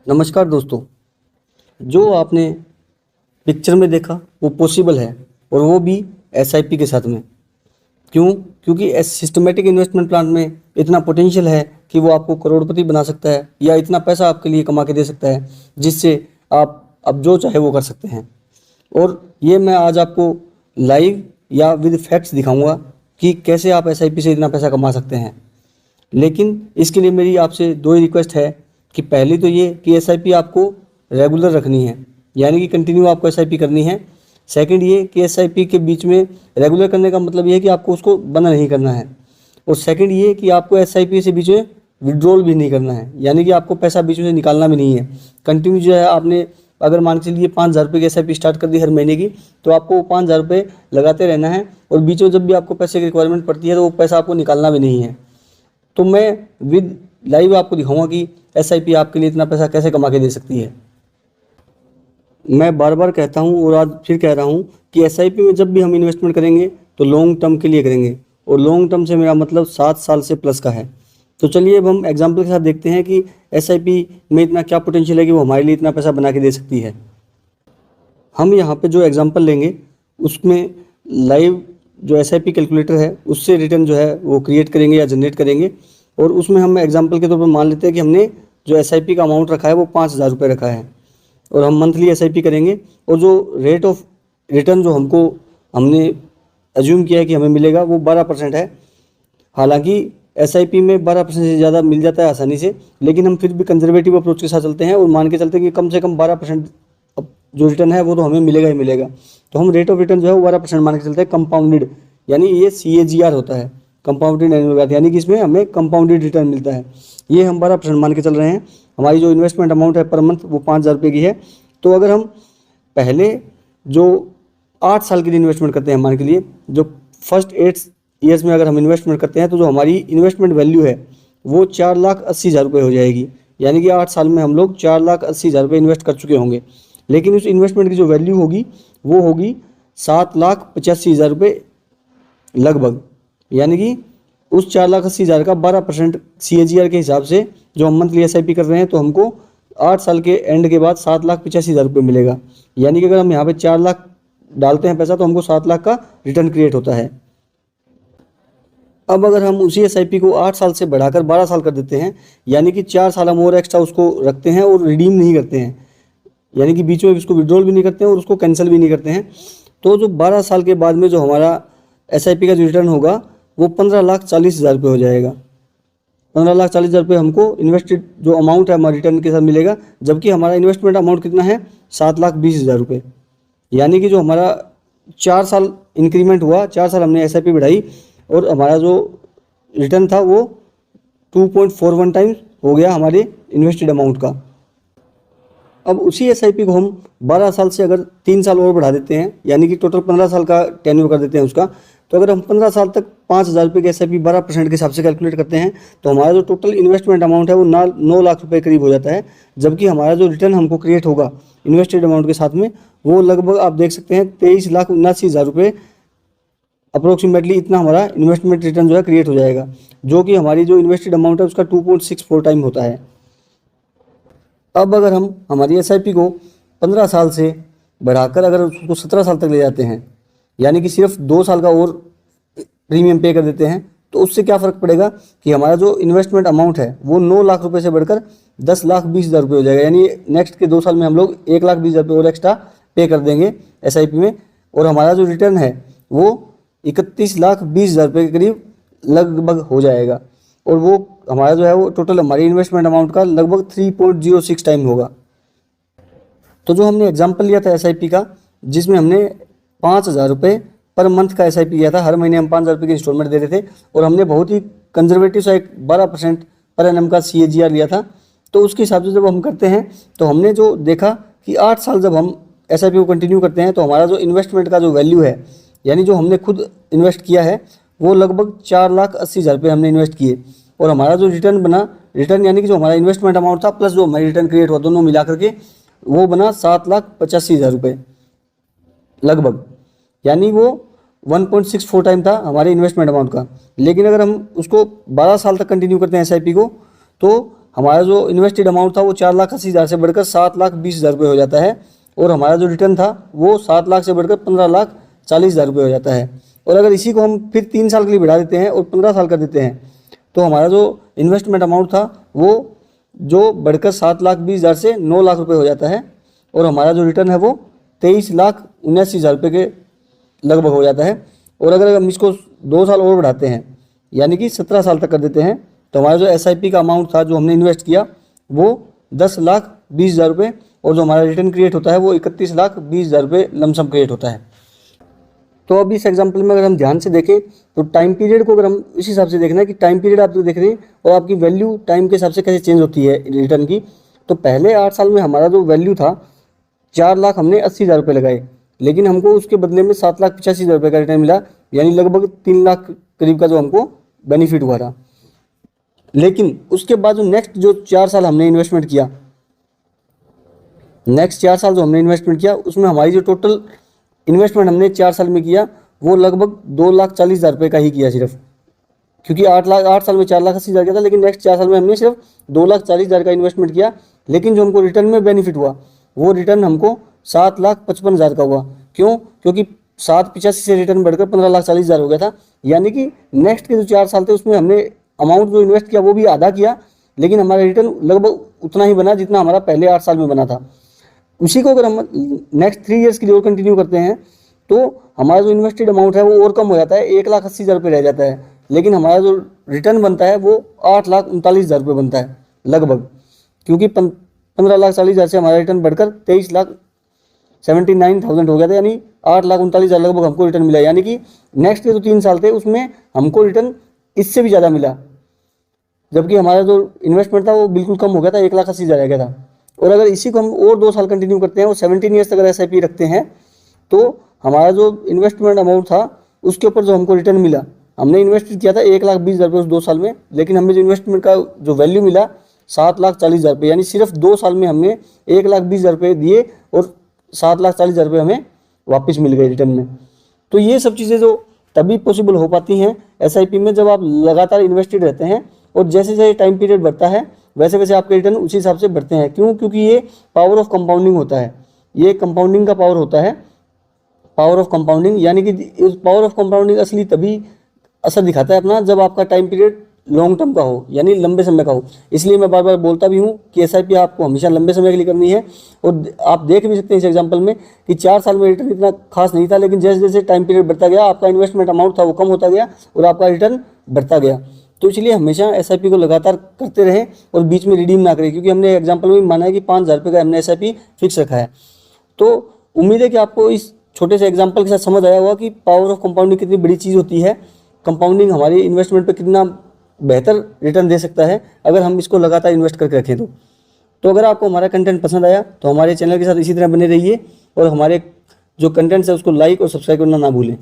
नमस्कार दोस्तों। जो आपने पिक्चर में देखा वो पॉसिबल है, और वो भी एसआईपी के साथ में। क्यों? क्योंकि सिस्टमेटिक इन्वेस्टमेंट प्लान में इतना पोटेंशियल है कि वो आपको करोड़पति बना सकता है, या इतना पैसा आपके लिए कमा के दे सकता है जिससे आप अब जो चाहे वो कर सकते हैं। और ये मैं आज आपको लाइव या विद फैक्ट्स दिखाऊंगा कि कैसे आप एसआईपी से इतना पैसा कमा सकते हैं। लेकिन इसके लिए मेरी आपसे दो ही रिक्वेस्ट है कि पहली तो ये कि एसआईपी आपको रेगुलर रखनी है, यानी कि कंटिन्यू आपको एसआईपी करनी है। सेकंड ये कि एसआईपी के बीच में रेगुलर करने का मतलब ये है कि आपको उसको बंद नहीं करना है। और सेकंड ये कि आपको एसआईपी से बीच में विड्रॉल भी नहीं करना है, यानी कि आपको पैसा बीच में से निकालना भी नहीं है। कंटिन्यू जो है, आपने अगर मान के चलिए 5,000 रुपये की एसआईपी स्टार्ट कर दी हर महीने की, तो आपको वो 5,000 रुपये लगाते रहना है, और बीच में जब भी आपको पैसे की रिक्वायरमेंट पड़ती है तो वो पैसा आपको निकालना भी नहीं है। तो मैं विद लाइव आपको दिखाऊंगा कि एसआईपी आपके लिए इतना पैसा कैसे कमा के दे सकती है। मैं बार बार कहता हूं और आज फिर कह रहा हूं कि एसआईपी में जब भी हम इन्वेस्टमेंट करेंगे तो लॉन्ग टर्म के लिए करेंगे, और लॉन्ग टर्म से मेरा मतलब 7 साल से प्लस का है। तो चलिए अब हम एग्जाम्पल के साथ देखते हैं कि एसआईपी में इतना क्या पोटेंशियल है कि वो हमारे लिए इतना पैसा बना के दे सकती है। हम यहाँ पे जो एग्जाम्पल लेंगे उसमें लाइव जो एसआईपी कैलकुलेटर है उससे रिटर्न जो है वो क्रिएट करेंगे या जनरेट करेंगे। और उसमें हम एग्जाम्पल के तौर पर मान लेते हैं कि हमने जो एसआईपी का अमाउंट रखा है वो 5,000 रुपये रखा है, और हम मंथली एसआईपी करेंगे। और जो रेट ऑफ रिटर्न जो हमने एज्यूम किया है कि हमें मिलेगा वो 12% है। हालांकि एसआईपी में 12% से ज़्यादा मिल जाता है आसानी से, लेकिन हम फिर भी कंजर्वेटिव अप्रोच के साथ चलते हैं और मान के चलते हैं कि कम से कम 12% जो रिटर्न है वो तो हमें मिलेगा ही मिलेगा। तो हम रेट ऑफ रिटर्न जो है वो 12% मान के चलते हैं कंपाउंडेड, यानी ये CAGR होता है, कंपाउंडेड एनुअल ग्रोथ, यानी कि इसमें हमें कंपाउंडेड रिटर्न मिलता है। ये हम 12% मान के चल रहे हैं। हमारी जो इन्वेस्टमेंट अमाउंट है पर मंथ वो 5,000 रुपये की है। तो अगर हम पहले जो 8 साल के लिए इन्वेस्टमेंट करते हैं, मान के लिए जो फर्स्ट 8 ईयर्स में अगर हम इन्वेस्टमेंट करते हैं तो जो हमारी इन्वेस्टमेंट वैल्यू है वो 4,80,000 रुपये हो जाएगी, यानी कि 8 साल में हम लोग 4,80,000 रुपये इन्वेस्ट कर चुके होंगे। लेकिन उस इन्वेस्टमेंट की जो वैल्यू होगी वो होगी 7,85,000 रुपये लगभग, यानी कि उस 4,80,000 का 12% CAGR के हिसाब से जो हम मंथली एसआईपी कर रहे हैं तो हमको 8 साल के एंड के बाद 7,85,000 रुपये मिलेगा। यानी कि अगर हम यहाँ पे 4 लाख डालते हैं पैसा तो हमको 7 लाख का रिटर्न क्रिएट होता है। अब अगर हम उसी एसआईपी को 8 साल से बढ़ाकर 12 साल कर देते हैं, यानी कि 4 साल हम और एक्स्ट्रा उसको रखते हैं और रिडीम नहीं करते हैं, यानी कि बीच में उसको विड्रॉल भी नहीं करते हैं और उसको कैंसिल भी नहीं करते हैं, तो जो 12 साल के बाद में जो हमारा एसआईपी का जो रिटर्न होगा वो 15,40,000 रुपये हो जाएगा। 15,40,000 रुपये हमको इन्वेस्टेड जो अमाउंट है हमारे रिटर्न के साथ मिलेगा, जबकि हमारा इन्वेस्टमेंट अमाउंट कितना है 7,20,000 रुपये। यानी कि जो हमारा 4 साल इंक्रीमेंट हुआ, 4 साल हमने एसआईपी बढ़ाई और हमारा जो रिटर्न था वो 2.41 टाइम्स हो गया हमारे इन्वेस्टेड अमाउंट का। अब उसी एसआईपी को हम 12 साल से अगर 3 साल और बढ़ा देते हैं, यानी कि टोटल 15 साल का टेन्योर कर देते हैं उसका, तो अगर हम 15 साल तक 5,000 रुपये की एसआईपी 12% के हिसाब से कैलकुलेट करते हैं तो हमारा जो टोटल इन्वेस्टमेंट अमाउंट है वो 9 लाख रुपये करीब हो जाता है। जबकि हमारा जो रिटर्न हमको क्रिएट होगा इन्वेस्टेड अमाउंट के साथ में वो लगभग आप देख सकते हैं 23,79,000 रुपये अप्रोक्सीमेटली, इतना हमारा इन्वेस्टमेंट रिटर्न जो है क्रिएट हो जाएगा, जो कि हमारी जो इन्वेस्टेड अमाउंट है उसका 2.64 टाइम होता है। अब अगर हम हमारी एसआईपी को 15 साल से बढ़ाकर अगर उसको 17 साल तक ले जाते हैं, यानी कि सिर्फ 2 साल का और प्रीमियम पे कर देते हैं, तो उससे क्या फ़र्क पड़ेगा कि हमारा जो इन्वेस्टमेंट अमाउंट है वो 9 लाख रुपए से बढ़कर 10,20,000 रुपये हो जाएगा। यानी नेक्स्ट के 2 साल में हम लोग 1,20,000 रुपये और एक्स्ट्रा पे कर देंगे एसआईपी में, और हमारा जो रिटर्न है वो 31,20,000 रुपये के करीब लगभग हो जाएगा। और वो हमारा जो है वो टोटल हमारी इन्वेस्टमेंट अमाउंट का लगभग 3.06 टाइम होगा। तो जो हमने एग्जांपल लिया था एसआईपी का, जिसमें हमने 5,000 रुपये पर मंथ का एसआईपी लिया था, हर महीने हम 5,000 रुपये की इंस्टॉलमेंट दे रहे थे, और हमने बहुत ही कंजर्वेटिव सा एक 12% पर एनम का CAGR लिया था। तो उसके हिसाब से जब हम करते हैं तो हमने जो देखा कि 8 साल जब हम एसआईपी को कंटिन्यू करते हैं तो हमारा जो इन्वेस्टमेंट का जो वैल्यू है, यानी जो हमने खुद इन्वेस्ट किया है वो लगभग 4,80,000 रुपये हमने इन्वेस्ट किए, और हमारा जो रिटर्न बना, रिटर्न यानी कि जो हमारा इन्वेस्टमेंट अमाउंट था प्लस जो हमारी रिटर्न क्रिएट हुआ, दोनों मिला करके वो बना 7,85,000 रुपये लगभग, यानी वो 1.64 टाइम था हमारे इन्वेस्टमेंट अमाउंट का। लेकिन अगर हम उसको 12 साल तक कंटिन्यू करते हैं एसआईपी को, तो हमारा जो इन्वेस्टेड अमाउंट था वो 4,80,000 से बढ़कर 7,20,000 रुपये हो जाता है, और हमारा जो रिटर्न था वो 7 लाख से बढ़कर 15,40,000 रुपये हो जाता है। और अगर इसी को हम फिर 3 साल के लिए बढ़ा देते हैं और 15 साल कर देते हैं, तो हमारा जो इन्वेस्टमेंट अमाउंट था वो जो बढ़कर 7,20,000 से 9 लाख रुपये हो जाता है, और हमारा जो रिटर्न है वो 23,79,000 रुपये के लगभग हो जाता है। और अगर हम इसको 2 साल और बढ़ाते हैं, यानी कि 17 साल तक कर देते हैं, तो हमारा जो SIP का अमाउंट था जो हमने इन्वेस्ट किया वो 10,20,000 रुपये, और जो हमारा रिटर्न क्रिएट होता है वो 31,20,000 रुपये लमसम क्रिएट होता है। तो अब इस एग्जांपल में अगर हम ध्यान से देखें तो टाइम पीरियड को अगर हम इस हिसाब से देखना है कि टाइम पीरियड आप जो देख रहे हैं और आपकी वैल्यू टाइम के हिसाब से कैसे चेंज होती है रिटर्न की, तो पहले 8 साल में हमारा जो वैल्यू था 4 लाख हमने 80,000 रुपये लगाए, लेकिन हमको उसके बदले में 7,85,000 रुपये का रिटर्न मिला, यानी लगभग 3 लाख करीब का जो हमको बेनिफिट हुआ था। लेकिन उसके बाद जो नेक्स्ट जो 4 साल हमने इन्वेस्टमेंट किया, उसमें हमारी जो टोटल इन्वेस्टमेंट हमने 4 साल में किया वो लगभग 2,40,000 रुपये का ही किया सिर्फ, क्योंकि 8 साल में 4,80,000 किया था, लेकिन नेक्स्ट 4 साल में हमने सिर्फ 2,40,000 का इन्वेस्टमेंट किया। लेकिन जो हमको रिटर्न में बेनिफिट हुआ वो रिटर्न हमको 7,55,000 का हुआ। क्यों? क्योंकि 7,85 से रिटर्न बढ़कर 15,40,000 हो गया था, यानी कि नेक्स्ट के जो 4 साल थे उसमें हमने अमाउंट जो इन्वेस्ट किया वो भी आधा किया, लेकिन हमारा रिटर्न लगभग उतना ही बना जितना हमारा पहले 8 साल में बना था। उसी को अगर हम नेक्स्ट 3 इयर्स के लिए और कंटिन्यू करते हैं तो हमारा जो इन्वेस्टेड अमाउंट है वो और कम हो जाता है, 1,80,000 रुपये रह जाता है, लेकिन हमारा जो रिटर्न बनता है वो 8,39,000 रुपये बनता है लगभग, क्योंकि 15,40,000 से हमारा रिटर्न बढ़कर 23,79,000 हो गया था, यानी 8,39,000 लगभग हमको रिटर्न मिला। यानी कि नेक्स्ट के जो 3 साल थे उसमें हमको रिटर्न इससे भी ज़्यादा मिला, जबकि हमारा जो इन्वेस्टमेंट था वो बिल्कुल कम हो गया था, 1,80,000 रह गया था। और अगर इसी को हम और 2 साल कंटिन्यू करते हैं और 17 ईयर्स अगर SIP रखते हैं तो हमारा जो इन्वेस्टमेंट अमाउंट था उसके ऊपर जो हमको रिटर्न मिला, हमने इन्वेस्ट किया था 1,20,000 रुपये उस 2 साल में, लेकिन हमें जो इन्वेस्टमेंट का जो वैल्यू मिला 7,40,000 रुपये, यानी सिर्फ 2 साल में हमने 1,20,000 रुपये दिए और 7,40,000 रुपये हमें वापस मिल गए रिटर्न में। तो ये सब चीज़ें जो तभी पॉसिबल हो पाती हैं SIP में जब आप लगातार इन्वेस्टेड रहते हैं, और जैसे जैसे टाइम पीरियड बढ़ता है वैसे वैसे आपके रिटर्न उसी हिसाब से बढ़ते हैं। क्यों? क्योंकि ये पावर ऑफ कंपाउंडिंग होता है, ये कंपाउंडिंग का पावर होता है, पावर ऑफ कंपाउंडिंग। यानी कि इस पावर ऑफ कंपाउंडिंग असली तभी असर दिखाता है अपना जब आपका टाइम पीरियड लॉन्ग टर्म का हो, यानी लंबे समय का हो। इसलिए मैं बार बार बोलता भी हूँ कि SIP आपको हमेशा लंबे समय के लिए करनी है। और आप देख भी सकते हैं इस एग्जाम्पल में कि 4 साल में रिटर्न इतना खास नहीं था, लेकिन जैसे जैसे टाइम पीरियड बढ़ता गया आपका इन्वेस्टमेंट अमाउंट था वो कम होता गया और आपका रिटर्न बढ़ता गया। तो इसलिए हमेशा SIP को लगातार करते रहें और बीच में रिडीम ना करें, क्योंकि हमने एग्जाम्पल में माना है कि 5,000 रुपये का हमने SIP फिक्स रखा है। तो उम्मीद है कि आपको इस छोटे से एग्जाम्पल के साथ समझ आया होगा कि पावर ऑफ कंपाउंडिंग कितनी बड़ी चीज़ होती है, कंपाउंडिंग हमारी इन्वेस्टमेंट पे कितना बेहतर रिटर्न दे सकता है अगर हम इसको लगातार इन्वेस्ट करके रखें तो अगर आपको हमारा कंटेंट पसंद आया तो हमारे चैनल के साथ इसी तरह बने रहिए, और हमारे जो कंटेंट्स है उसको लाइक और सब्सक्राइब करना ना भूलें।